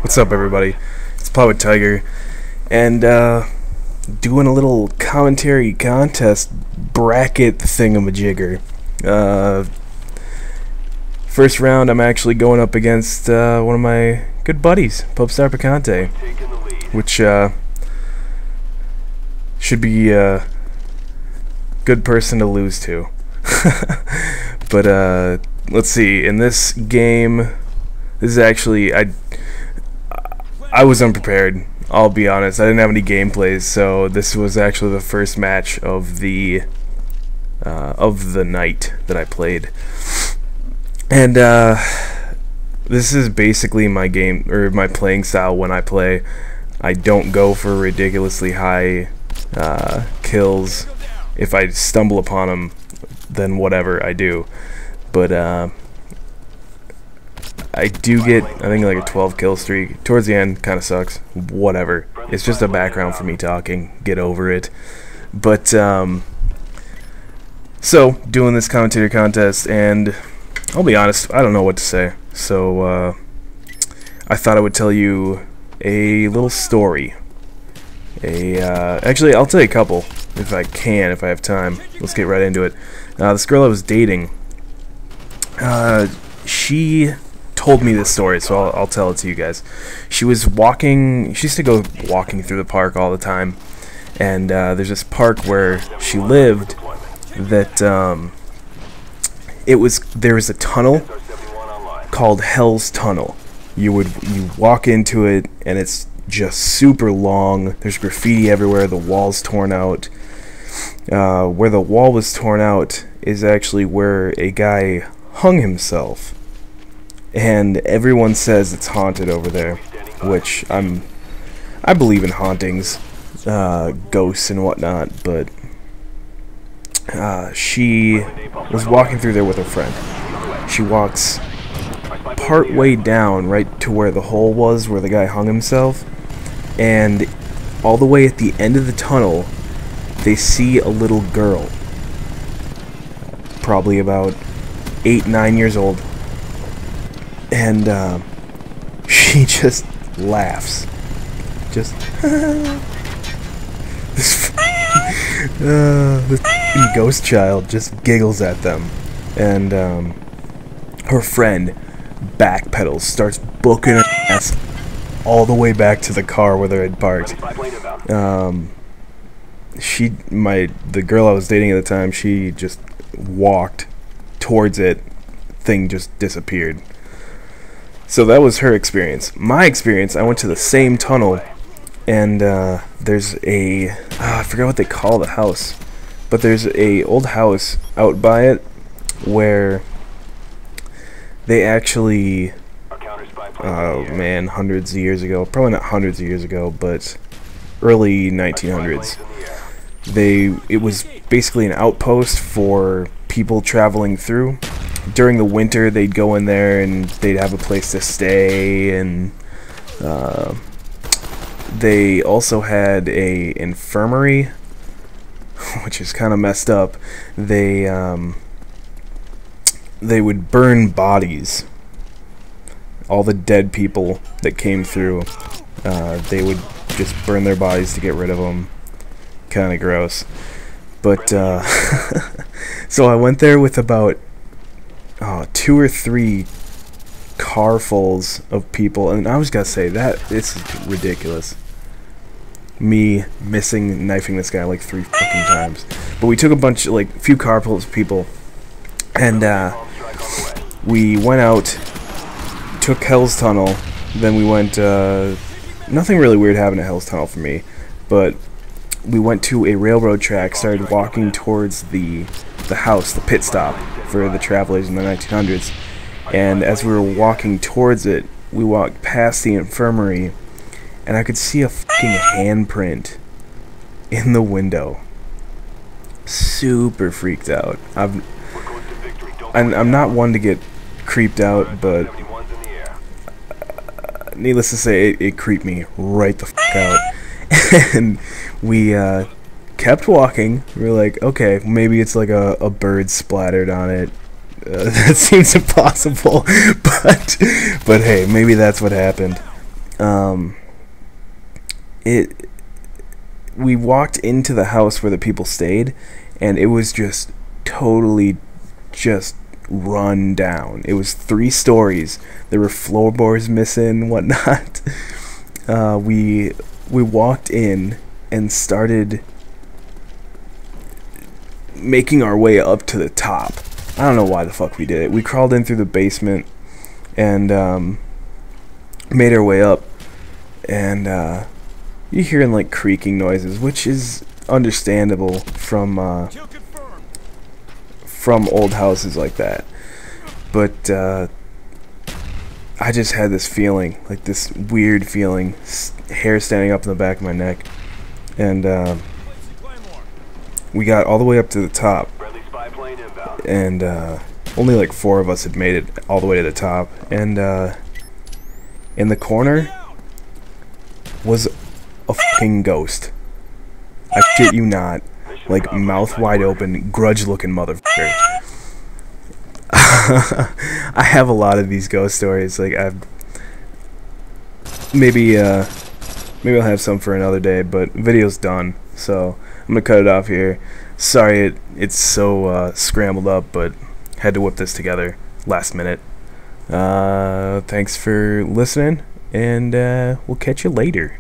What's up, everybody? It's Poet Tiger, and doing a little commentary contest bracket thingamajigger. First round, I'm actually going up against one of my good buddies, Popestar Picante, which should be a good person to lose to. But let's see. In this game, this is actually I was unprepared, I'll be honest. I didn't have any gameplays, so this was actually the first match of the night that I played. And this is basically my game, or my playing style when I play. I don't go for ridiculously high kills. If I stumble upon them, then whatever, I do. But I do get, I think, like a 12 kill streak. Towards the end, kind of sucks. Whatever. It's just a background for me talking. Get over it. But, so, doing this commentator contest, and I'll be honest, I don't know what to say. So, I thought I would tell you a little story. Actually, I'll tell you a couple, if I can, if I have time. Let's get right into it. This girl I was dating, she told me this story, so I'll tell it to you guys. She was walking, she used to go walking through the park all the time, and there's this park where she lived that there was a tunnel called Hell's Tunnel. You walk into it, and it's just super long. There's graffiti everywhere. The wall's torn out. Where the wall was torn out is actually where a guy hung himself, and everyone says it's haunted over there, which I believe in hauntings, ghosts and whatnot. But she was walking through there with her friend. She walks part way down, right to where the hole was, where the guy hung himself, and all the way at the end of the tunnel, they see a little girl, probably about 8-9 years old, and she just laughs, just this ghost child just giggles at them, and her friend backpedals, starts booking her ass all the way back to the car where they had parked. The girl I was dating at the time, she just walked towards it. Thing just disappeared. So that was her experience. My experience, I went to the same tunnel, and there's a I forgot what they call the house, but there's a old house out by it where they actually, oh man, hundreds of years ago, probably not hundreds of years ago, but early 1900s, it was basically an outpost for people traveling through. During the winter, they'd go in there and they'd have a place to stay, and they also had a infirmary, which is kind of messed up. They would burn bodies. All the dead people that came through, they would just burn their bodies to get rid of them. Kind of gross. But so I went there with about 2 or 3 carfuls of people, and I was gonna say that it's ridiculous, me knifing this guy like 3 fucking times. But we took a few carfuls of people, and we went out, took Hell's Tunnel, then we went, nothing really weird happened at Hell's Tunnel for me, but we went to a railroad track, started walking towards the house, the pit stop for the travelers in the 1900s, and as we were walking towards it, we walked past the infirmary, and I could see a fucking handprint in the window. Super freaked out. I'm not one to get creeped out, but needless to say, it creeped me right the fuck out. And we kept walking. We were like, okay, maybe it's like a bird splattered on it. That seems impossible, but hey, maybe that's what happened. We walked into the house where the people stayed, and it was just totally just run down. It was 3 stories. There were floorboards missing, whatnot. We walked in and started making our way up to the top. I don't know why the fuck we did it. We crawled in through the basement and made our way up, and you're hearing like creaking noises, which is understandable from old houses like that. But I just had this feeling, like this weird feeling, hair standing up in the back of my neck, and we got all the way up to the top, and only like 4 of us had made it all the way to the top, and in the corner was a fucking ghost. I shit you not. Like, mouth wide open, grudge looking motherfucker. I have a lot of these ghost stories. Like, maybe I'll have some for another day, but video's done, so I'm gonna cut it off here. Sorry it's so scrambled up, but had to whip this together last minute. Thanks for listening, and we'll catch you later.